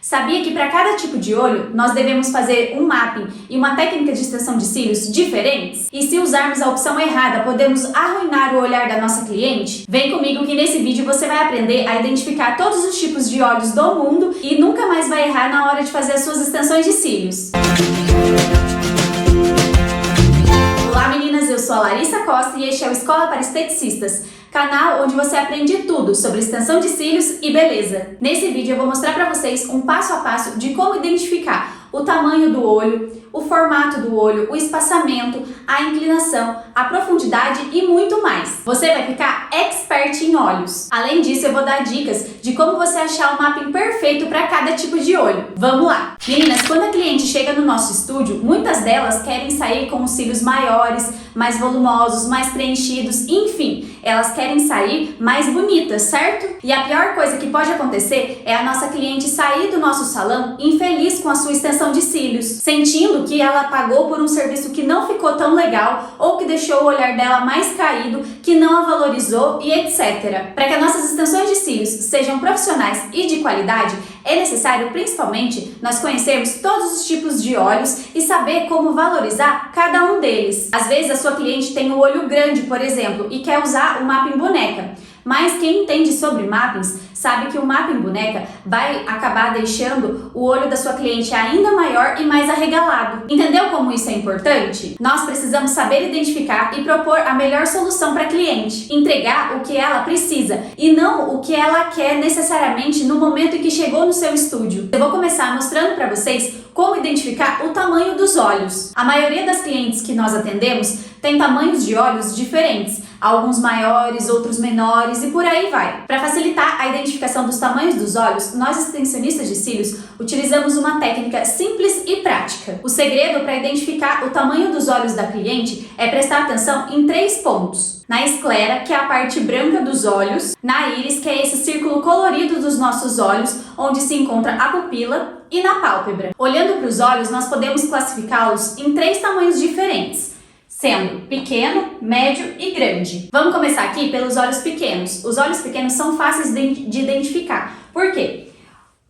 Sabia que para cada tipo de olho nós devemos fazer um mapping e uma técnica de extensão de cílios diferentes? E se usarmos a opção errada, podemos arruinar o olhar da nossa cliente? Vem comigo que nesse vídeo você vai aprender a identificar todos os tipos de olhos do mundo e nunca mais vai errar na hora de fazer as suas extensões de cílios. Olá meninas, eu sou a Larissa Costa e este é o Escola para Esteticistas, canal onde você aprende tudo sobre extensão de cílios e beleza. Nesse vídeo eu vou mostrar para vocês um passo a passo de como identificar o tamanho do olho, o formato do olho, o espaçamento, a inclinação, a profundidade e muito mais. Você vai ficar expert em olhos. Além disso, eu vou dar dicas de como você achar o mapping perfeito para cada tipo de olho. Vamos lá! Meninas, quando a cliente chega no nosso estúdio, muitas delas querem sair com os cílios maiores, mais volumosos, mais preenchidos, enfim, elas querem sair mais bonitas, certo? E a pior coisa que pode acontecer é a nossa cliente sair do nosso salão infeliz com a sua extensão de cílios, sentindo que ela pagou por um serviço que não ficou tão legal ou que deixou o olhar dela mais caído, que não a valorizou e etc. Para que as nossas extensões de cílios sejam profissionais e de qualidade, é necessário principalmente nós conhecermos todos os tipos de olhos e saber como valorizar cada um deles. Às vezes a sua cliente tem um olho grande, por exemplo, e quer usar o mapping boneca. Mas quem entende sobre mappings sabe que o mapping boneca vai acabar deixando o olho da sua cliente ainda maior e mais arregalado. Entendeu como isso é importante? Nós precisamos saber identificar e propor a melhor solução para a cliente. Entregar o que ela precisa e não o que ela quer necessariamente no momento em que chegou no seu estúdio. Eu vou começar mostrando para vocês como identificar o tamanho dos olhos. A maioria das clientes que nós atendemos tem tamanhos de olhos diferentes, alguns maiores, outros menores e por aí vai. Para facilitar a identificação dos tamanhos dos olhos, nós extensionistas de cílios utilizamos uma técnica simples e prática. O segredo para identificar o tamanho dos olhos da cliente é prestar atenção em 3 pontos. Na esclera, que é a parte branca dos olhos, na íris, que é esse círculo colorido dos nossos olhos, onde se encontra a pupila, e na pálpebra. Olhando para os olhos, nós podemos classificá-los em 3 tamanhos diferentes, sendo pequeno, médio e grande. Vamos começar aqui pelos olhos pequenos. Os olhos pequenos são fáceis de identificar. Por quê?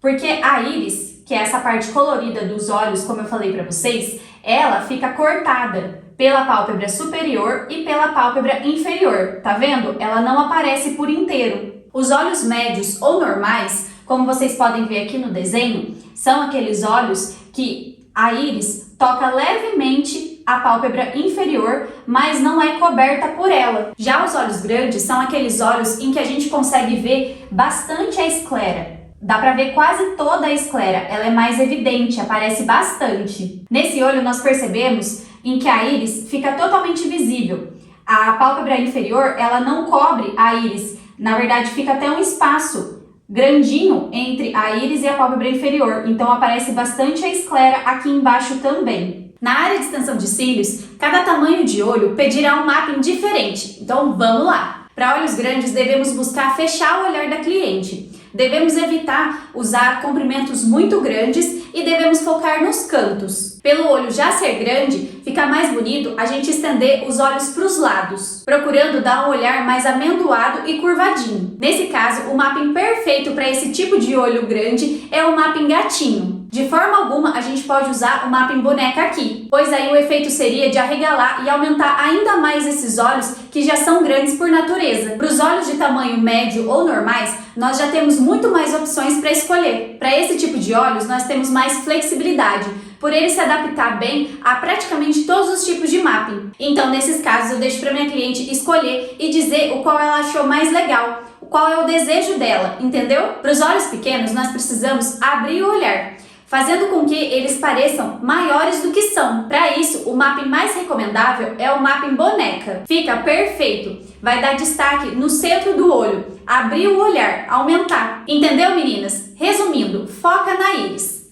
Porque a íris, que é essa parte colorida dos olhos, como eu falei para vocês, ela fica cortada pela pálpebra superior e pela pálpebra inferior. Tá vendo? Ela não aparece por inteiro. Os olhos médios ou normais, como vocês podem ver aqui no desenho, são aqueles olhos que a íris toca levemente a pálpebra inferior, mas não é coberta por ela. Já os olhos grandes são aqueles olhos em que a gente consegue ver bastante a esclera. Dá para ver quase toda a esclera, ela é mais evidente, aparece bastante. Nesse olho nós percebemos em que a íris fica totalmente visível. A pálpebra inferior, ela não cobre a íris, na verdade fica até um espaço grandinho entre a íris e a pálpebra inferior, então aparece bastante a esclera aqui embaixo também. Na área de extensão de cílios, cada tamanho de olho pedirá um mapping diferente, então vamos lá! Para olhos grandes devemos buscar fechar o olhar da cliente. Devemos evitar usar comprimentos muito grandes e devemos focar nos cantos. Pelo olho já ser grande, fica mais bonito a gente estender os olhos para os lados, procurando dar um olhar mais amendoado e curvadinho. Nesse caso, o mapping perfeito para esse tipo de olho grande é o mapping gatinho. De forma alguma, a gente pode usar o mapping boneca aqui, pois aí o efeito seria de arregalar e aumentar ainda mais esses olhos que já são grandes por natureza. Para os olhos de tamanho médio ou normais, nós já temos muito mais opções para escolher. Para esse tipo de olhos, nós temos mais flexibilidade, por ele se adaptar bem a praticamente todos os tipos de mapping. Então, nesses casos, eu deixo para minha cliente escolher e dizer o qual ela achou mais legal, qual é o desejo dela, entendeu? Para os olhos pequenos, nós precisamos abrir o olhar, fazendo com que eles pareçam maiores do que são. Para isso, o mapping mais recomendável é o mapping boneca. Fica perfeito, vai dar destaque no centro do olho, abrir o olhar, aumentar. Entendeu, meninas? Resumindo, foca na íris.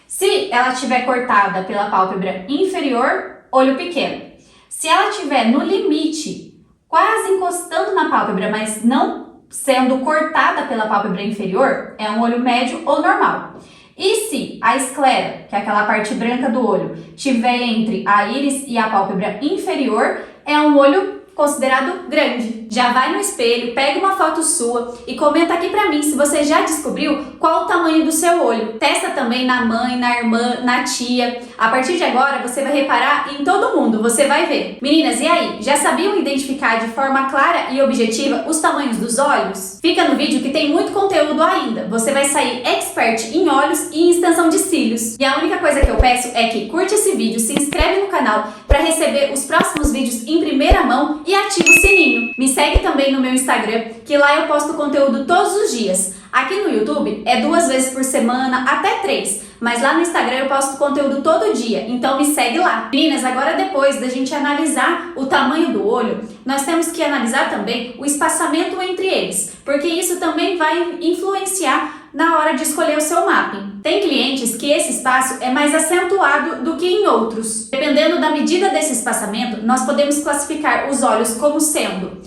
Se ela estiver cortada pela pálpebra inferior, olho pequeno. Se ela estiver no limite, quase encostando na pálpebra, mas não sendo cortada pela pálpebra inferior, é um olho médio ou normal. E se a esclera, que é aquela parte branca do olho, estiver entre a íris e a pálpebra inferior, é um olho considerado grande. Já vai no espelho, pega uma foto sua e comenta aqui pra mim se você já descobriu qual o tamanho do seu olho. Testa também na mãe, na irmã, na tia. A partir de agora você vai reparar em todo mundo, você vai ver. Meninas, e aí? Já sabiam identificar de forma clara e objetiva os tamanhos dos olhos? Fica no vídeo que tem muito conteúdo ainda. Você vai sair expert em olhos e em extensão de cílios. E a única coisa que eu peço é que curte esse vídeo, se inscreve no canal para receber os próximos vídeos em primeira mão e ativa o sininho. Me segue também no meu Instagram, que lá eu posto conteúdo todos os dias. Aqui no YouTube é 2 vezes por semana, até 3. Mas lá no Instagram eu posto conteúdo todo dia, então me segue lá. Meninas, agora depois da gente analisar o tamanho do olho, nós temos que analisar também o espaçamento entre eles, porque isso também vai influenciar na hora de escolher o seu mapping. Tem clientes que esse espaço é mais acentuado do que em outros. Dependendo da medida desse espaçamento, nós podemos classificar os olhos como sendo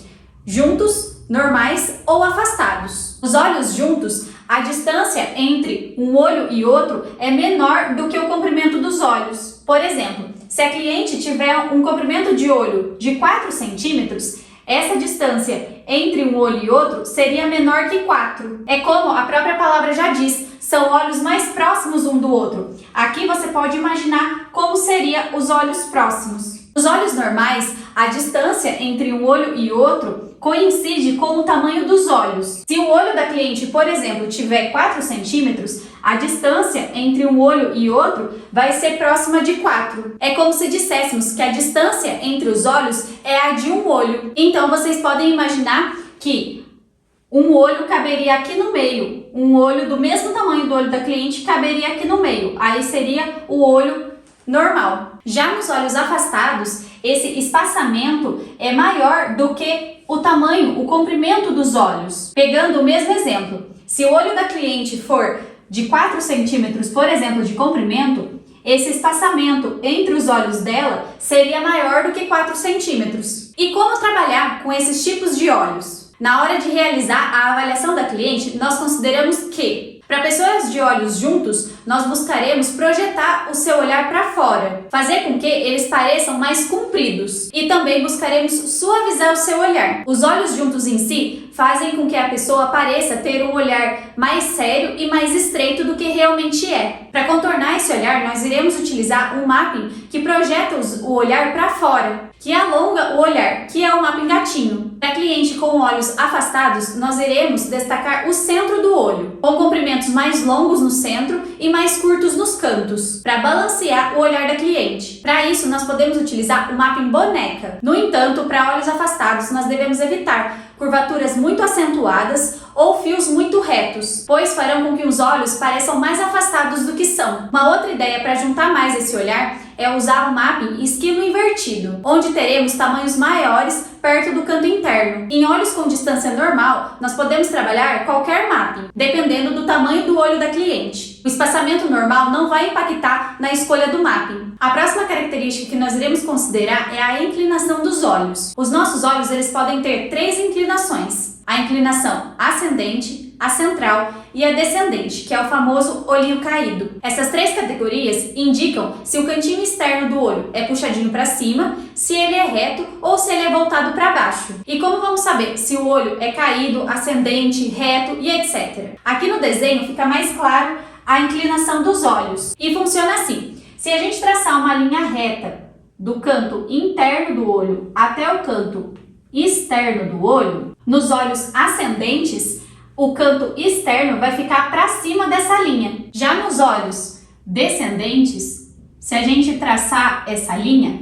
juntos, normais ou afastados. Os olhos juntos, a distância entre um olho e outro é menor do que o comprimento dos olhos. Por exemplo, se a cliente tiver um comprimento de olho de 4 centímetros, essa distância entre um olho e outro seria menor que 4. É como a própria palavra já diz, são olhos mais próximos um do outro. Aqui você pode imaginar como seriam os olhos próximos. Os olhos normais, a distância entre um olho e outro coincide com o tamanho dos olhos. Se o olho da cliente, por exemplo, tiver 4 centímetros, a distância entre um olho e outro vai ser próxima de 4. É como se disséssemos que a distância entre os olhos é a de um olho. Então vocês podem imaginar que um olho caberia aqui no meio, um olho do mesmo tamanho do olho da cliente caberia aqui no meio. Aí seria o olho normal. Já nos olhos afastados, esse espaçamento é maior do que o tamanho, o comprimento dos olhos. Pegando o mesmo exemplo, se o olho da cliente for de 4 centímetros, por exemplo, de comprimento, esse espaçamento entre os olhos dela seria maior do que 4 centímetros. E como trabalhar com esses tipos de olhos? Na hora de realizar a avaliação da cliente, nós consideramos que para pessoas de olhos juntos, nós buscaremos projetar o seu olhar para fora, fazer com que eles pareçam mais compridos e também buscaremos suavizar o seu olhar. Os olhos juntos em si fazem com que a pessoa pareça ter um olhar mais sério e mais estreito do que realmente é. Para contornar esse olhar, nós iremos utilizar um mapping que projeta o olhar para fora, que alonga o olhar, que é o mapping gatinho. Para cliente com olhos afastados, nós iremos destacar o centro do olho, com comprimentos mais longos no centro e mais curtos nos cantos, para balancear o olhar da cliente. Para isso, nós podemos utilizar o mapping boneca. No entanto, para olhos afastados, nós devemos evitar curvaturas muito acentuadas ou fios muito retos, pois farão com que os olhos pareçam mais afastados do que são. Uma outra ideia para juntar mais esse olhar é usar o mapping esquilo invertido, onde teremos tamanhos maiores perto do canto interno. Em olhos com distância normal, nós podemos trabalhar qualquer mapping, dependendo do tamanho do olho da cliente. O espaçamento normal não vai impactar na escolha do mapping. A próxima característica que nós iremos considerar é a inclinação dos olhos. Os nossos olhos eles podem ter 3 inclinações. A inclinação ascendente, a central e a descendente, que é o famoso olhinho caído. Essas 3 categorias indicam se o cantinho externo do olho é puxadinho para cima, se ele é reto ou se ele é voltado para baixo. E como vamos saber se o olho é caído, ascendente, reto e etc? Aqui no desenho fica mais claro a inclinação dos olhos. E funciona assim: se a gente traçar uma linha reta do canto interno do olho até o canto externo do olho, nos olhos ascendentes, o canto externo vai ficar para cima dessa linha. Já nos olhos descendentes, se a gente traçar essa linha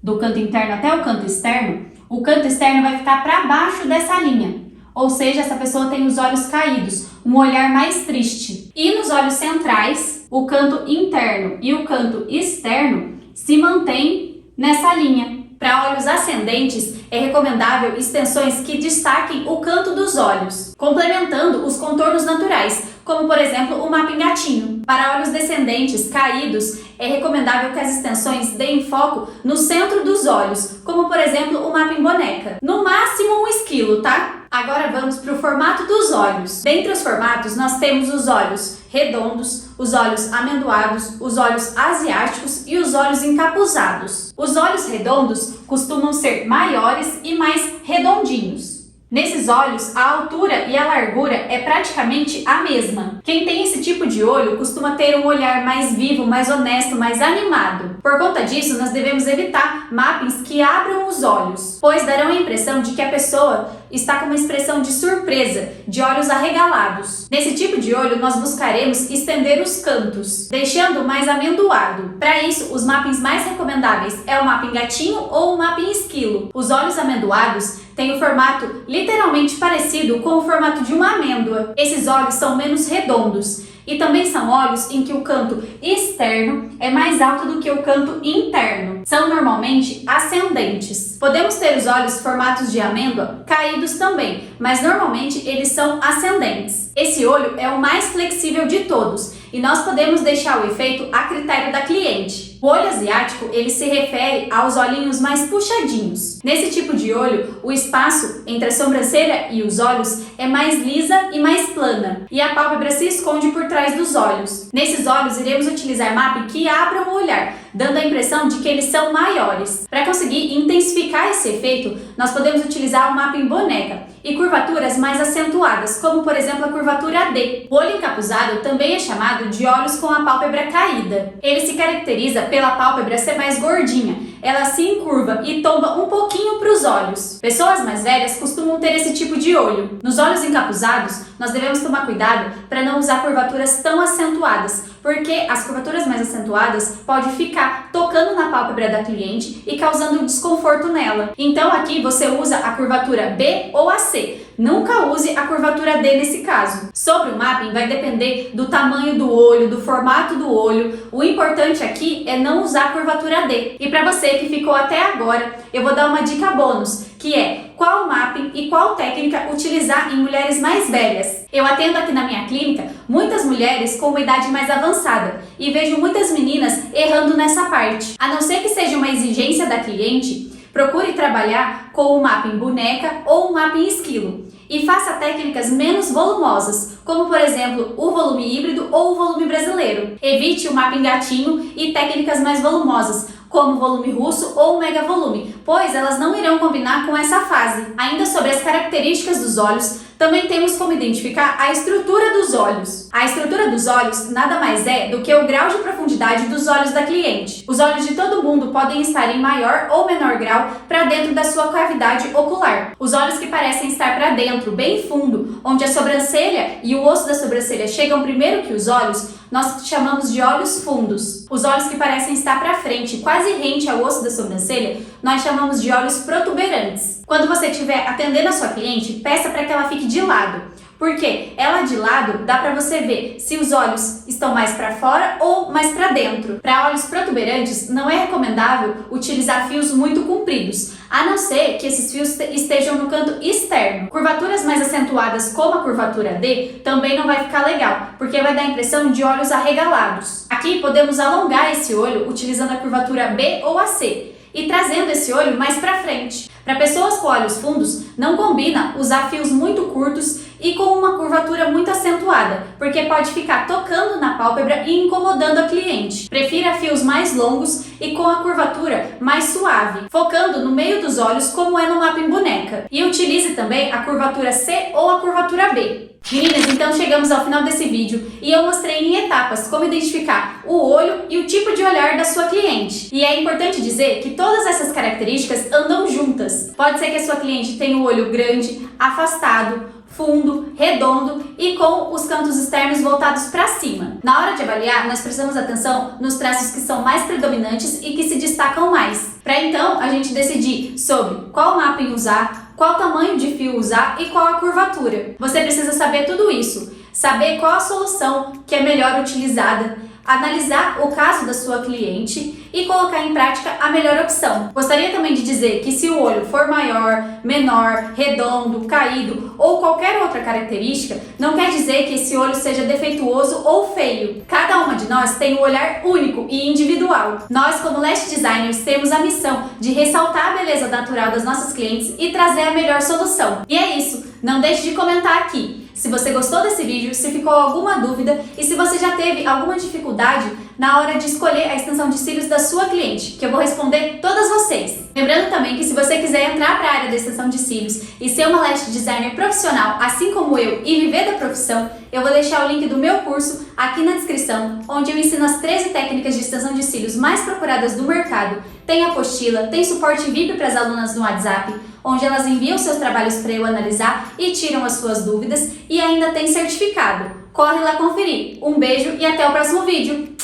do canto interno até o canto externo vai ficar para baixo dessa linha. Ou seja, essa pessoa tem os olhos caídos, um olhar mais triste. E nos olhos centrais, o canto interno e o canto externo se mantêm nessa linha. Para olhos ascendentes, é recomendável extensões que destaquem o canto dos olhos, complementando os contornos naturais, como por exemplo o mapping gatinho. Para olhos descendentes caídos, é recomendável que as extensões deem foco no centro dos olhos, como por exemplo o mapping boneca. No máximo um esquilo, tá? Agora vamos para o formato dos olhos. Dentre os formatos, nós temos os olhos redondos, os olhos amendoados, os olhos asiáticos e os olhos encapuzados. Os olhos redondos costumam ser maiores e mais redondinhos. Nesses olhos, a altura e a largura é praticamente a mesma. Quem tem esse tipo de olho costuma ter um olhar mais vivo, mais honesto, mais animado. Por conta disso, nós devemos evitar mappings que abram os olhos, pois darão a impressão de que a pessoa está com uma expressão de surpresa, de olhos arregalados. Nesse tipo de olho, nós buscaremos estender os cantos, deixando mais amendoado. Para isso, os mappings mais recomendáveis é o mapping gatinho ou o mapping esquilo. Os olhos amendoados têm o formato literalmente parecido com o formato de uma amêndoa. Esses olhos são menos redondos e também são olhos em que o canto externo é mais alto do que o canto interno. São normalmente ascendentes. Podemos ter os olhos formatos de amêndoa caídos também, mas normalmente eles são ascendentes. Esse olho é o mais flexível de todos e nós podemos deixar o efeito a critério da cliente. O olho asiático, ele se refere aos olhinhos mais puxadinhos. Nesse tipo de olho, o espaço entre a sobrancelha e os olhos é mais lisa e mais plana, e a pálpebra se esconde por trás dos olhos. Nesses olhos, iremos utilizar mapping que abram o olhar, dando a impressão de que eles são maiores. Para conseguir intensificar esse efeito, nós podemos utilizar o mapping boneca e curvaturas mais acentuadas, como por exemplo a curvatura D. O olho encapuzado também é chamado de olhos com a pálpebra caída. Ele se caracteriza pela pálpebra ser mais gordinha, ela se encurva e tomba um pouquinho para os olhos. Pessoas mais velhas costumam ter esse tipo de olho. Nos olhos encapuzados, nós devemos tomar cuidado para não usar curvaturas tão acentuadas, porque as curvaturas mais acentuadas podem ficar tocando na pálpebra da cliente e causando desconforto nela. Então aqui você usa a curvatura B ou a C. Nunca use a curvatura D nesse caso. Sobre o mapping vai depender do tamanho do olho, do formato do olho. O importante aqui é não usar a curvatura D. E para você que ficou até agora, eu vou dar uma dica bônus, que é qual mapping e qual técnica utilizar em mulheres mais velhas. Eu atendo aqui na minha clínica muitas mulheres com uma idade mais avançada e vejo muitas meninas errando nessa parte. A não ser que seja uma exigência da cliente, procure trabalhar com o mapping boneca ou o mapping esquilo e faça técnicas menos volumosas, como por exemplo o volume híbrido ou o volume brasileiro. Evite o mapping gatinho e técnicas mais volumosas, como o volume russo ou o mega volume, pois elas não irão combinar com essa fase. Ainda sobre as características dos olhos, também temos como identificar a estrutura dos olhos. A estrutura dos olhos nada mais é do que o grau de profundidade dos olhos da cliente. Os olhos de todo mundo podem estar em maior ou menor grau para dentro da sua cavidade ocular. Os olhos que parecem estar para dentro, bem fundo, onde a sobrancelha e o osso da sobrancelha chegam primeiro que os olhos, nós chamamos de olhos fundos. Os olhos que parecem estar para frente, quase rente ao osso da sobrancelha, nós chamamos de olhos protuberantes. Quando você estiver atendendo a sua cliente, peça para que ela fique de lado, porque ela de lado dá para você ver se os olhos estão mais para fora ou mais para dentro. Para olhos protuberantes, não é recomendável utilizar fios muito compridos, a não ser que esses fios estejam no canto externo. Curvaturas mais acentuadas, como a curvatura D, também não vai ficar legal, porque vai dar a impressão de olhos arregalados. Aqui podemos alongar esse olho utilizando a curvatura B ou a C e trazendo esse olho mais para frente. Para pessoas com olhos fundos, não combina usar fios muito curtos e com uma curvatura muito acentuada, porque pode ficar tocando na pálpebra e incomodando a cliente. Prefira fios mais longos e com a curvatura mais suave, focando no meio dos olhos, como é no mapping boneca. E utilize também a curvatura C ou a curvatura B. Meninas, então chegamos ao final desse vídeo e eu mostrei em etapas como identificar o olho e o tipo de olhar da sua cliente. E é importante dizer que todas essas características andam juntas. Pode ser que a sua cliente tenha o olho grande, afastado, fundo, redondo e com os cantos externos voltados para cima. Na hora de avaliar, nós prestamos atenção nos traços que são mais predominantes e que se destacam mais, para então a gente decidir sobre qual mapping usar, qual tamanho de fio usar e qual a curvatura. Você precisa saber tudo isso, saber qual a solução que é melhor utilizada, analisar o caso da sua cliente e colocar em prática a melhor opção. Gostaria também de dizer que se o olho for maior, menor, redondo, caído ou qualquer outra característica, não quer dizer que esse olho seja defeituoso ou feio. Cada uma de nós tem um olhar único e individual. Nós, como lash designers, temos a missão de ressaltar a beleza natural das nossas clientes e trazer a melhor solução. E é isso, não deixe de comentar aqui. se você gostou desse vídeo, se ficou alguma dúvida e se você já teve alguma dificuldade na hora de escolher a extensão de cílios da sua cliente, que eu vou responder todas vocês. Lembrando também que se você quiser entrar para a área da extensão de cílios e ser uma lash designer profissional, assim como eu, e viver da profissão, eu vou deixar o link do meu curso aqui na descrição, onde eu ensino as 13 técnicas de extensão de cílios mais procuradas do mercado. Tem apostila, tem suporte VIP para as alunas no WhatsApp, onde elas enviam seus trabalhos para eu analisar e tiram as suas dúvidas, e ainda tem certificado. Corre lá conferir. Um beijo e até o próximo vídeo!